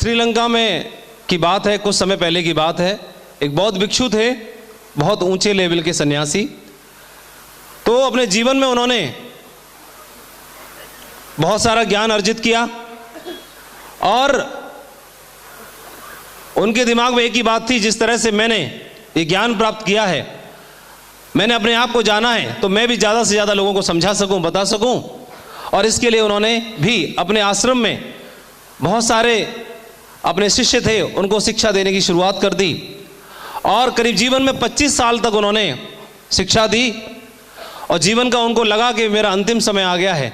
श्रीलंका में की बात है, कुछ समय पहले की बात है। एक बौद्ध भिक्षु थे, बहुत ऊंचे लेवल के सन्यासी। तो अपने जीवन में उन्होंने बहुत सारा ज्ञान अर्जित किया और उनके दिमाग में एक ही बात थी, जिस तरह से मैंने ये ज्ञान प्राप्त किया है, मैंने अपने आप को जाना है, तो मैं भी ज़्यादा से ज़्यादा लोगों को समझा सकूं, बता सकूं। और इसके लिए उन्होंने भी अपने आश्रम में बहुत सारे अपने शिष्य थे, उनको शिक्षा देने की शुरुआत कर दी और करीब जीवन में 25 साल तक उन्होंने शिक्षा दी। और जीवन का उनको लगा कि मेरा अंतिम समय आ गया है,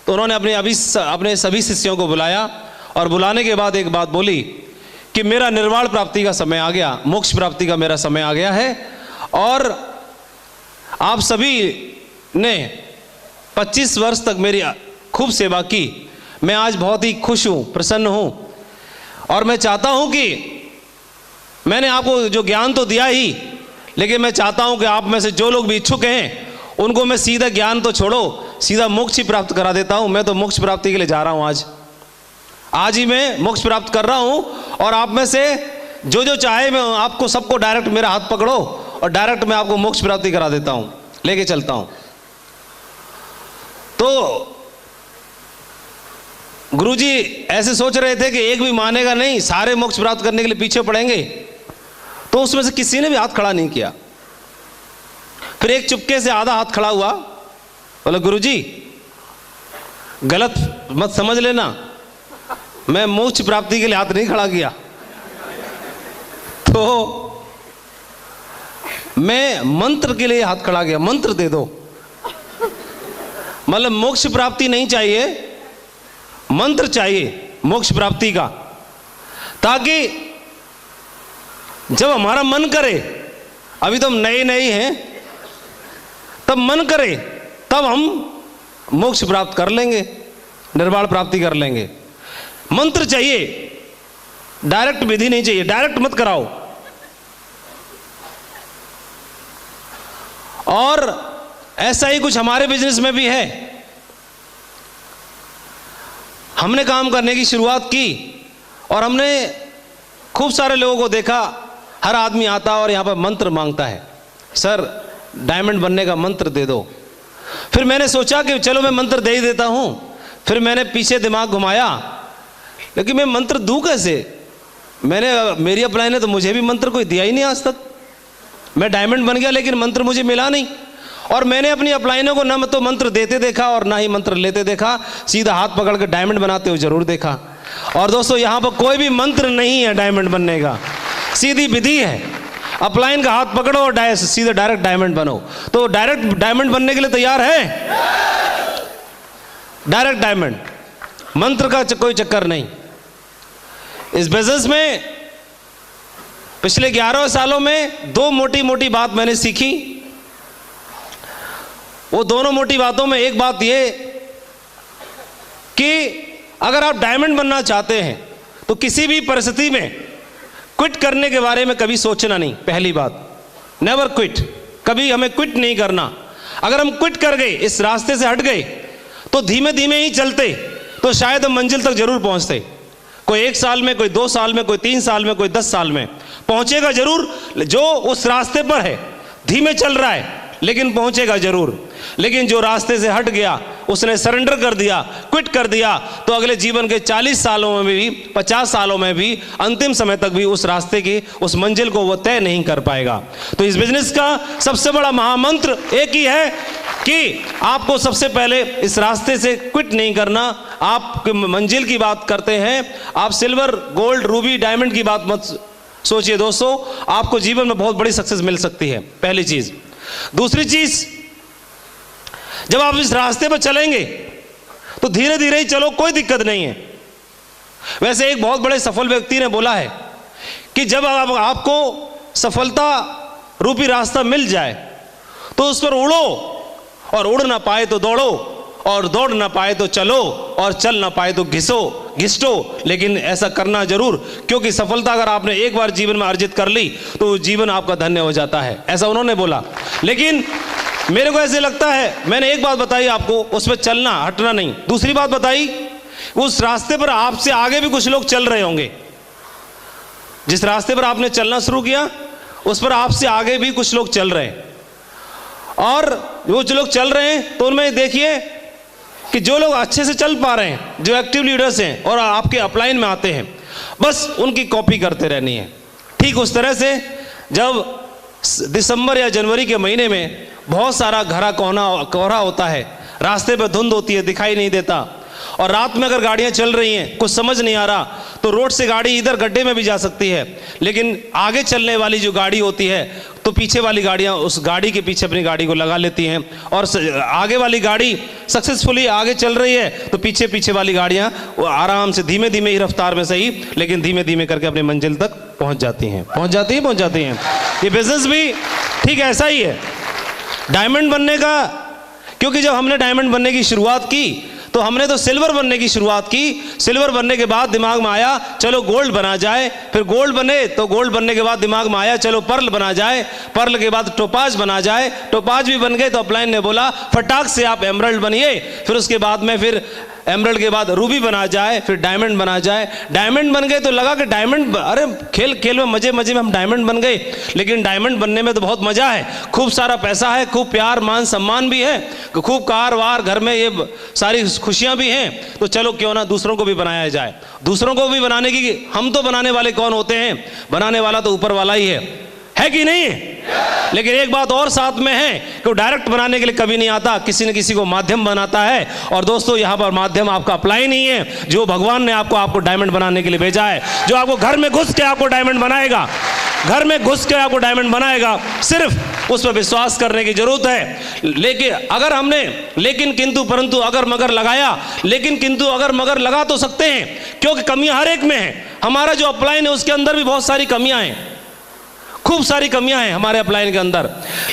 तो उन्होंने अपने सभी शिष्यों को बुलाया और बुलाने के बाद एक बात बोली कि मेरा निर्वाण प्राप्ति का समय आ गया, मोक्ष प्राप्ति का मेरा समय आ गया है और आप सभी ने 25 वर्ष तक मेरी खूब सेवा की। मैं आज बहुत ही खुश हूँ, प्रसन्न हूँ और मैं चाहता हूँ कि मैंने आपको जो ज्ञान तो दिया ही, लेकिन मैं चाहता हूँ कि आप में से जो लोग भी इच्छुक हैं उनको मैं सीधा ज्ञान तो छोड़ो, सीधा मोक्ष ही प्राप्त करा देता हूँ। मैं तो मोक्ष प्राप्ति के लिए जा रहा हूँ, आज ही मैं मोक्ष प्राप्त कर रहा हूँ। और आप में से जो चाहे मैं आपको सबको डायरेक्ट मेरा हाथ पकड़ो और डायरेक्ट मैं आपको मोक्ष प्राप्ति करा देता हूँ, लेके चलता हूँ। तो गुरुजी ऐसे सोच रहे थे कि एक भी मानेगा नहीं, सारे मोक्ष प्राप्त करने के लिए पीछे पड़ेंगे। तो उसमें से किसी ने भी हाथ खड़ा नहीं किया। फिर एक चुपके से आधा हाथ खड़ा हुआ, बोले गुरुजी गलत मत समझ लेना, मैं मोक्ष प्राप्ति के लिए हाथ नहीं खड़ा किया, तो मैं मंत्र के लिए हाथ खड़ा किया, मंत्र दे दो। मतलब मोक्ष प्राप्ति नहीं चाहिए, मंत्र चाहिए मोक्ष प्राप्ति का, ताकि जब हमारा मन करे, अभी तो हम नए नए हैं, तब मन करे तब हम मोक्ष प्राप्त कर लेंगे, निर्वाण प्राप्ति कर लेंगे। मंत्र चाहिए, डायरेक्ट विधि नहीं चाहिए, डायरेक्ट मत कराओ। और ऐसा ही कुछ हमारे बिजनेस में भी है। हमने काम करने की शुरुआत की और हमने खूब सारे लोगों को देखा, हर आदमी आता और यहाँ पर मंत्र मांगता है, सर डायमंड बनने का मंत्र दे दो। फिर मैंने सोचा कि चलो मैं मंत्र दे ही देता हूँ। फिर मैंने पीछे दिमाग घुमाया, लेकिन मैं मंत्र दूँ कैसे? मेरी अपलाइन ने तो मुझे भी मंत्र कोई दिया ही नहीं आज तक। मैं डायमंड बन गया लेकिन मंत्र मुझे मिला नहीं। और मैंने अपनी अपलाइनों को न तो मंत्र देते देखा और ना ही मंत्र लेते देखा, सीधा हाथ पकड़ के डायमंड बनाते हुए जरूर देखा। और दोस्तों यहाँ पर कोई भी मंत्र नहीं है डायमंड बनने का, सीधी विधि है। अपलाइन का हाथ पकड़ो और सीधे डायरेक्ट डायमंड बनो। तो डायरेक्ट डायमंड बनने के लिए तैयार है? डायरेक्ट डायमंड, मंत्र का कोई चक्कर नहीं। इस बिजनेस में पिछले 11 सालों में 2 मोटी मोटी बात मैंने सीखी। वो दोनों मोटी बातों में एक बात ये कि अगर आप डायमंड बनना चाहते हैं तो किसी भी परिस्थिति में क्विट करने के बारे में कभी सोचना नहीं। पहली बात, नेवर क्विट, कभी हमें क्विट नहीं करना। अगर हम क्विट कर गए, इस रास्ते से हट गए, तो धीमे धीमे ही चलते तो शायद हम मंजिल तक जरूर पहुंचते। कोई 1 साल में, कोई 2 साल में, कोई 3 साल में, कोई 10 साल में पहुंचेगा जरूर। जो उस रास्ते पर है, धीमे चल रहा है लेकिन पहुंचेगा जरूर। लेकिन जो रास्ते से हट गया, उसने सरेंडर कर दिया, क्विट कर दिया, तो अगले जीवन के 40 सालों में भी, 50 सालों में भी, अंतिम समय तक भी उस रास्ते की, उस मंजिल को वो तय नहीं कर पाएगा। तो इस बिजनेस का सबसे बड़ा महामंत्र एक ही है कि आपको सबसे पहले इस रास्ते से क्विट नहीं करना। आप मंजिल की बात करते हैं, आप सिल्वर, गोल्ड, रूबी, डायमंड की बात मत सोचिए दोस्तों, आपको जीवन में बहुत बड़ी सक्सेस मिल सकती है, पहली चीज। दूसरी चीज, जब आप इस रास्ते पर चलेंगे तो धीरे धीरे ही चलो, कोई दिक्कत नहीं है। वैसे एक बहुत बड़े सफल व्यक्ति ने बोला है कि जब आपको सफलता रूपी रास्ता मिल जाए तो उस पर उड़ो, और उड़ ना पाए तो दौड़ो, और दौड़ ना पाए तो चलो, और चल ना पाए तो घिसटो, लेकिन ऐसा करना जरूर, क्योंकि सफलता अगर आपने एक बार जीवन में अर्जित कर ली तो जीवन आपका धन्य हो जाता है। ऐसा उन्होंने बोला। लेकिन मेरे को ऐसे लगता है, मैंने एक बात बताई आपको, उस पर चलना, हटना नहीं। दूसरी बात बताई, उस रास्ते पर आपसे आगे भी कुछ लोग चल रहे होंगे, जिस रास्ते पर आपने चलना शुरू किया उस पर आपसे आगे भी कुछ लोग चल रहे हैं, और वो जो लोग चल रहे हैं तो उनमें देखिए कि जो लोग अच्छे से चल पा रहे हैं, जो एक्टिव लीडर्स हैं और आपके अपलाइन में आते हैं, बस उनकी कॉपी करते रहनी है। ठीक उस तरह से जब दिसंबर या जनवरी के महीने में बहुत सारा घना कोहरा होता है, रास्ते पर धुंध होती है, दिखाई नहीं देता, और रात में अगर गाड़ियां चल रही हैं, कुछ समझ नहीं आ रहा, तो रोड से गाड़ी इधर गड्ढे में भी जा सकती है, लेकिन आगे चलने वाली जो गाड़ी होती है तो पीछे वाली गाड़ियां उस गाड़ी के पीछे अपनी गाड़ी को लगा लेती हैं, और आगे वाली गाड़ी सक्सेसफुली आगे चल रही है तो पीछे पीछे वाली गाड़ियां वो आराम से धीमे धीमे ही रफ्तार में सही, लेकिन धीमे धीमे करके अपनी मंजिल तक पहुंच जाती हैं। ये बिजनेस भी ठीक ऐसा ही है डायमंड बनने का, क्योंकि जब हमने डायमंड बनने की शुरुआत की तो हमने तो सिल्वर बनने की शुरुआत की। सिल्वर बनने के बाद दिमाग में आया चलो गोल्ड बना जाए, फिर गोल्ड बने तो गोल्ड बनने के बाद दिमाग में आया चलो पर्ल बना जाए, पर्ल के बाद टोपाज बना जाए, टोपाज भी बन गए तो अपलाइन ने बोला फटाक से आप एमरल्ड बनिए, फिर उसके बाद में फिर एमरल्ड के बाद रूबी बना जाए, फिर डायमंड बना जाए। डायमंड बन गए तो लगा कि डायमंड, अरे खेल खेल में मजे मजे में हम डायमंड बन गए, लेकिन डायमंड बनने में तो बहुत मजा है, खूब सारा पैसा है, खूब प्यार मान सम्मान भी है, खूब कार वार घर में ये सारी खुशियां भी हैं, तो चलो क्यों ना दूसरों को भी बनाया जाए। दूसरों को भी बनाने की, हम तो बनाने वाले कौन होते हैं, बनाने वाला तो ऊपर वाला ही है कि नहीं है? लेकिन एक बात और साथ में है कि वो डायरेक्ट बनाने के लिए कभी नहीं आता, किसी न किसी को माध्यम बनाता है। और दोस्तों यहाँ पर माध्यम आपका अप्लाई नहीं है, जो भगवान ने आपको डायमंड बनाने के लिए भेजा है, जो आपको घर में घुस के आपको डायमंड बनाएगा, घर में घुस के आपको डायमंड बनाएगा, सिर्फ उस पर विश्वास करने की जरूरत है। लेकिन अगर हमने लेकिन किंतु परंतु अगर मगर लगाया, लेकिन किंतु अगर मगर लगा तो सकते हैं, क्योंकि कमियां हर एक में है। हमारा जो अपलाइन है उसके अंदर भी बहुत सारी कमियां हैं, खूब सारी कमियां हैं हमारे अपलाइन के अंदर,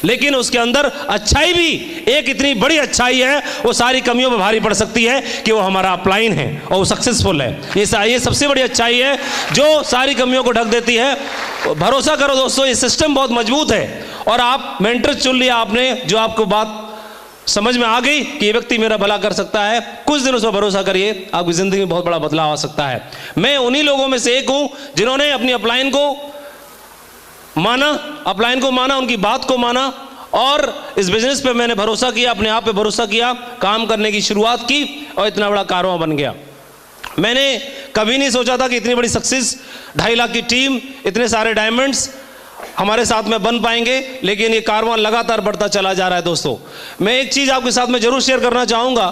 लेकिन उसके अंदर अच्छाई भी एक इतनी बड़ी अच्छाई है, वो सारी कमियों पर भारी पड़ सकती है कि वो हमारा अपलाइन है और वो सक्सेसफुल है। ये सबसे बड़ी अच्छाई है जो सारी कमियों को ढक देती है। भरोसा करो दोस्तों, ये सिस्टम बहुत मजबूत है, और आप मेंटर चुन लिया आपने, जो आपको बात समझ में आ गई कि ये व्यक्ति मेरा भला कर सकता है, कुछ दिन उस पर भरोसा करिए, आपकी जिंदगी में बहुत बड़ा बदलाव आ सकता है। मैं उन्हीं लोगों में से एक हूं जिन्होंने अपनी अपलाइन को माना, अपलाइन को माना, उनकी बात को माना, और इस बिजनेस पे मैंने भरोसा किया, अपने आप पे भरोसा किया, काम करने की शुरुआत की, और इतना बड़ा कारवां बन गया। मैंने कभी नहीं सोचा था कि इतनी बड़ी सक्सेस, 2.5 लाख की टीम, इतने सारे डायमंड्स हमारे साथ में बन पाएंगे, लेकिन ये कारवां लगातार बढ़ता चला जा रहा है। दोस्तों, मैं एक चीज़ आपके साथ में जरूर शेयर करना चाहूँगा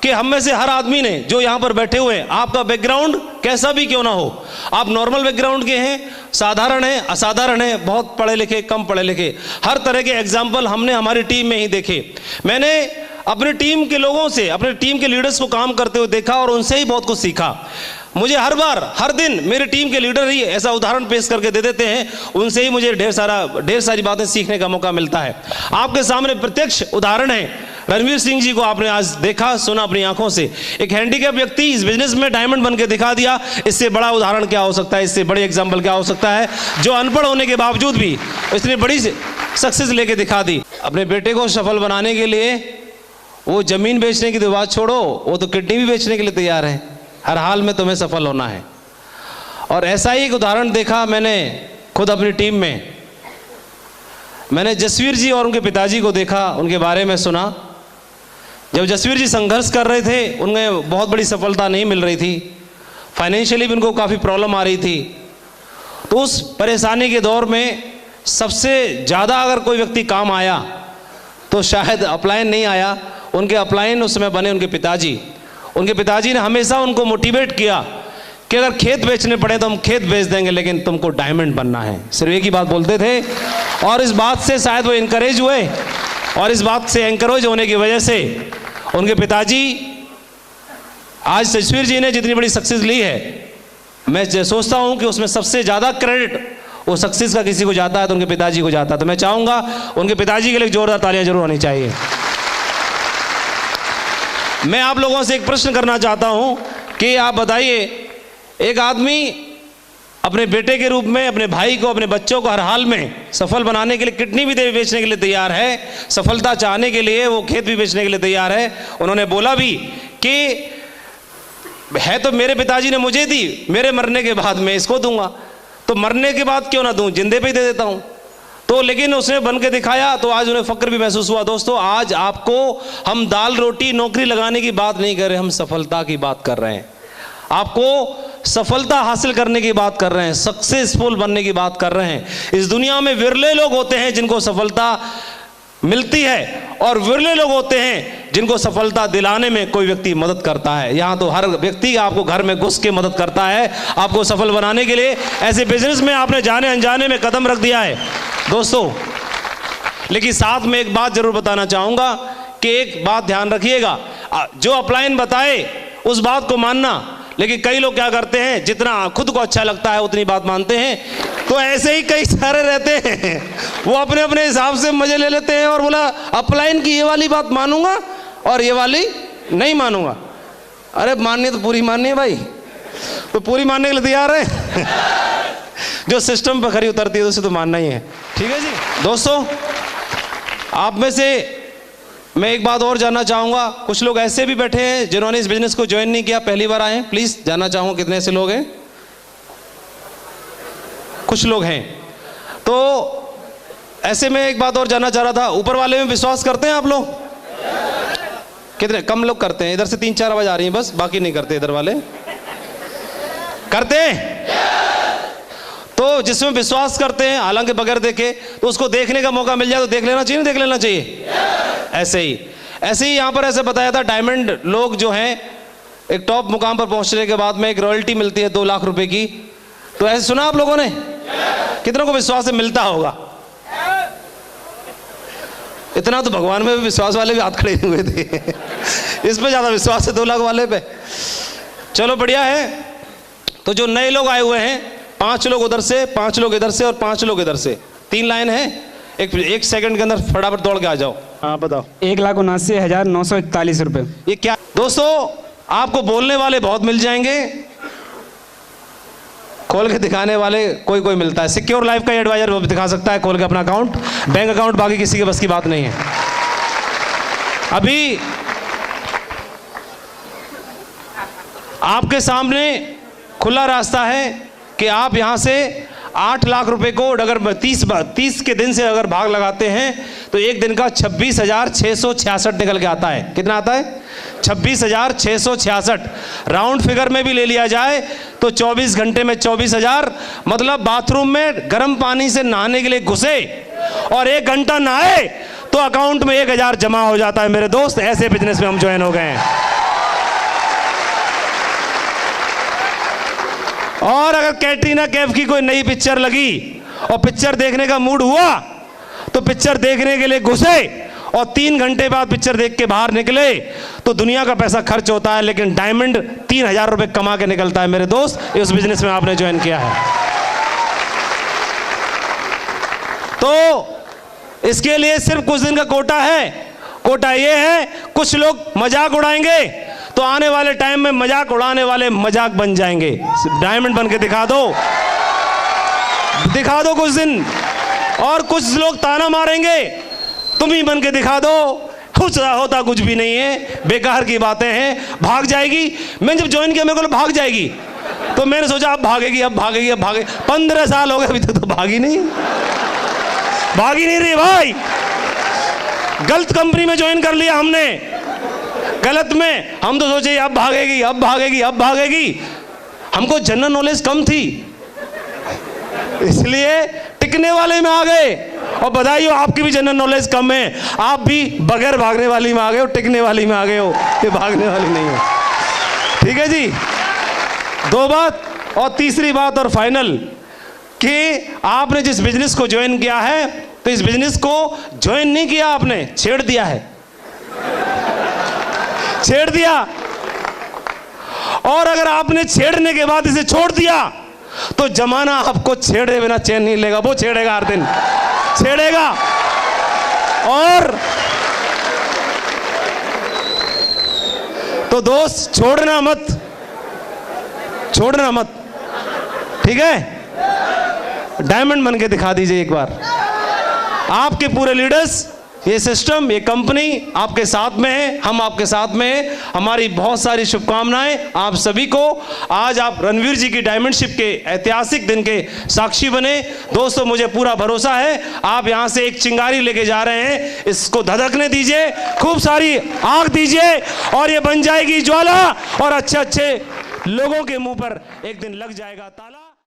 कि हम में से हर आदमी ने, जो यहाँ पर बैठे हुए हैं, आपका बैकग्राउंड कैसा भी क्यों ना हो, आप नॉर्मल बैकग्राउंड के हैं, साधारण हैं, असाधारण हैं, बहुत पढ़े लिखे, कम पढ़े लिखे, हर तरह के एग्जाम्पल हमने हमारी टीम में ही देखे। मैंने अपनी टीम के लोगों से, अपने टीम के लीडर्स को काम करते हुए देखा और उनसे ही बहुत कुछ सीखा। मुझे हर बार, हर दिन मेरे टीम के लीडर ही ऐसा उदाहरण पेश करके दे देते हैं, उनसे ही मुझे ढेर सारी बातें सीखने का मौका मिलता है। आपके सामने प्रत्यक्ष उदाहरण है, रणवीर सिंह जी को आपने आज देखा सुना अपनी आंखों से, एक हैंडीकैप व्यक्ति इस बिजनेस में डायमंड बन के दिखा दिया। इससे बड़ा उदाहरण क्या हो सकता है, इससे बड़े एग्जाम्पल क्या हो सकता है, जो अनपढ़ होने के बावजूद भी इतनी बड़ी सक्सेस लेके दिखा दी। अपने बेटे को सफल बनाने के लिए वो जमीन बेचने की तो बात छोड़ो, वो तो किडनी भी बेचने के लिए तैयार है, हर हाल में तुम्हें सफल होना है। और ऐसा ही एक उदाहरण देखा मैंने खुद अपनी टीम में। मैंने जसवीर जी और उनके पिताजी को देखा, उनके बारे में सुना। जब जसवीर जी संघर्ष कर रहे थे, उनमें बहुत बड़ी सफलता नहीं मिल रही थी, फाइनेंशियली भी उनको काफ़ी प्रॉब्लम आ रही थी। तो उस परेशानी के दौर में सबसे ज़्यादा अगर कोई व्यक्ति काम आया तो शायद अपलाइन नहीं आया, उनके अपलाइन उस समय बने उनके पिताजी। उनके पिताजी ने हमेशा उनको मोटिवेट किया कि अगर खेत बेचने पड़े तो हम खेत बेच देंगे, लेकिन तुमको डायमंड बनना है, सिर्फ एक ही बात बोलते थे। और इस बात से शायद वो इनकरेज हुए, और इस बात से एनकरेज होने की वजह से उनके पिताजी, आज जसवीर जी ने जितनी बड़ी सक्सेस ली है, मैं सोचता हूं कि उसमें सबसे ज़्यादा क्रेडिट वो सक्सेस का किसी को जाता है तो उनके पिताजी को जाता है। तो मैं चाहूँगा उनके पिताजी के लिए जोरदार तालियां जरूर होनी चाहिए। मैं आप लोगों से एक प्रश्न करना चाहता हूं कि आप बताइए, एक आदमी अपने बेटे के रूप में अपने भाई को, अपने बच्चों को हर हाल में सफल बनाने के लिए किडनी भी बेचने के लिए तैयार है, सफलता चाहने के लिए वो खेत भी बेचने के लिए तैयार है। उन्होंने बोला भी कि है तो मेरे पिताजी ने मुझे दी, मेरे मरने के बाद मैं इसको दूंगा। तो मरने के बाद क्यों ना दूं, जिंदे पे ही दे देता हूं। तो लेकिन उसने बन के दिखाया, तो आज उन्हें फक्र भी महसूस हुआ। दोस्तों, आज आपको हम दाल रोटी नौकरी लगाने की बात नहीं कर रहे, हम सफलता की बात कर रहे हैं। आपको सफलता हासिल करने की बात कर रहे हैं, सक्सेसफुल बनने की बात कर रहे हैं। इस दुनिया में विरले लोग होते हैं जिनको सफलता मिलती है, और विरले लोग होते हैं जिनको सफलता दिलाने में कोई व्यक्ति मदद करता है। यहां तो हर व्यक्ति आपको घर में घुस के मदद करता है आपको सफल बनाने के लिए। ऐसे बिजनेस में आपने जाने अनजाने में कदम रख दिया है दोस्तों। लेकिन साथ में एक बात जरूर बताना चाहूंगा कि एक बात ध्यान रखिएगा, जो अपलाइन बताए उस बात को मानना। लेकिन कई लोग क्या करते हैं, जितना खुद को अच्छा लगता है उतनी बात मानते हैं। तो ऐसे ही कई सारे रहते हैं, वो अपने अपने हिसाब से मजे ले लेते हैं और बोला अपलाइन की ये वाली बात मानूंगा और ये वाली नहीं मानूंगा। अरे माननी तो पूरी माननी है भाई, तो पूरी मानने के लिए तैयार है। जो सिस्टम पर खरी उतरती है उसे तो मानना ही है, ठीक है जी। दोस्तों, आप में से मैं एक बात और जानना चाहूंगा, कुछ लोग ऐसे भी बैठे हैं जिन्होंने इस बिजनेस को ज्वाइन नहीं किया, पहली बार आए हैं। प्लीज जानना चाहूंगा कितने ऐसे लोग हैं। कुछ लोग हैं। तो ऐसे में एक बात और जानना चाह रहा था, ऊपर वाले में विश्वास करते हैं आप लोग? कितने? कम लोग करते हैं। इधर से 3-4 आवाज आ रही है बस, बाकी नहीं करते। इधर वाले करते हैं। तो जिसमें विश्वास करते हैं, हालांकि बगैर देखे, तो उसको देखने का मौका मिल जाए तो देख लेना चाहिए, नहीं देख लेना चाहिए? ऐसे ही यहां पर ऐसे बताया था, डायमंड लोग जो हैं एक टॉप मुकाम पर पहुंचने के बाद में एक रॉयल्टी मिलती है 2 लाख रुपए की। तो ऐसे सुना आप लोगों ने? कितनों को विश्वास से मिलता होगा? इतना तो भगवान में भी विश्वास वाले भी हाथ खड़े हुए थे। इस पे ज्यादा विश्वास है 2 लाख वाले पे। चलो बढ़िया है। तो जो नए लोग आए हुए हैं, 5 लोग उधर से, 5 लोग इधर से और 5 लोग इधर से, 3 लाइन है। एक सेकंड के अंदर फटाफट दौड़ के आ जाओ। हाँ बताओ। 1,79,941 रुपये। ये क्या दोस्तों? आपको बोलने वाले बहुत मिल जाएंगे, खोल के दिखाने वाले कोई कोई मिलता है। सिक्योर लाइफ का एडवाइजर वो भी दिखा सकता है खोल के अपना अकाउंट, बैंक अकाउंट, बाकी किसी के बस की बात नहीं है। अभी आपके सामने खुला रास्ता है कि आप यहां से 8 लाख रुपए को अगर 30 के दिन से अगर भाग लगाते हैं तो एक दिन का 26,666 निकल के आता है। कितना आता है? 26,666। राउंड फिगर में भी ले लिया जाए तो 24 घंटे में 24,000। मतलब बाथरूम में गर्म पानी से नहाने के लिए घुसे और 1 घंटा नहाए तो अकाउंट में 1,000 जमा हो जाता है। मेरे दोस्त, ऐसे बिजनेस में हम ज्वाइन हो गए हैं। और अगर कैटरीना कैफ की कोई नई पिक्चर लगी और पिक्चर देखने का मूड हुआ तो पिक्चर देखने के लिए घुसे और 3 घंटे बाद पिक्चर देख के बाहर निकले तो दुनिया का पैसा खर्च होता है, लेकिन डायमंड 3,000 रुपए कमा के निकलता है। मेरे दोस्त, इस बिजनेस में आपने ज्वाइन किया है तो इसके लिए सिर्फ कुछ दिन का कोटा है। कोटा ये है, कुछ लोग मजाक उड़ाएंगे तो आने वाले टाइम में मजाक उड़ाने वाले मजाक बन जाएंगे। डायमंड बन के दिखा दो कुछ दिन। और कुछ लोग ताना मारेंगे, तुम ही बन के दिखा दो, कुछ होता कुछ भी नहीं है, बेकार की बातें हैं, भाग जाएगी। मैं जब ज्वाइन किया मेरे को भाग जाएगी, तो मैंने सोचा अब भागेगी, अब भागेगी, अब भागे। 15 साल हो गए अभी तक तो भागी नहीं रही भाई। गलत कंपनी में ज्वाइन कर लिया हमने, गलत में। हम तो सोचे अब भागेगी, अब भागेगी, अब भागेगी। हमको जनरल नॉलेज कम थी, इसलिए टिकने वाले में आ गए। और बधाई हो, आपकी भी जनरल नॉलेज कम है, आप भी बगैर भागने वाली में आ गए हो, टिकने वाली में आ गए हो, ये भागने वाली नहीं हो। ठीक है जी। 2 बात। और तीसरी बात और फाइनल, कि आपने जिस बिजनेस को ज्वाइन किया है तो इस बिजनेस को ज्वाइन नहीं किया आपने, छेड़ दिया है, छेड़ दिया। और अगर आपने छेड़ने के बाद इसे छोड़ दिया तो जमाना आपको छेड़े बिना चैन नहीं लेगा, वो छेड़ेगा, हर दिन छेड़ेगा। और तो दोस्त, छोड़ना मत, छोड़ना मत, ठीक है? डायमंड बन के दिखा दीजिए एक बार। आपके पूरे लीडर्स ये सिस्टम, ये कंपनी आपके साथ में है, हम आपके साथ में हैं। हमारी बहुत सारी शुभकामनाएं आप सभी को। आज आप रणवीर जी की डायमंडशिप के ऐतिहासिक दिन के साक्षी बने। दोस्तों, मुझे पूरा भरोसा है आप यहां से एक चिंगारी लेके जा रहे हैं, इसको धधकने दीजिए, खूब सारी आग दीजिए और ये बन जाएगी ज्वाला और अच्छे अच्छे लोगों के मुंह पर एक दिन लग जाएगा ताला।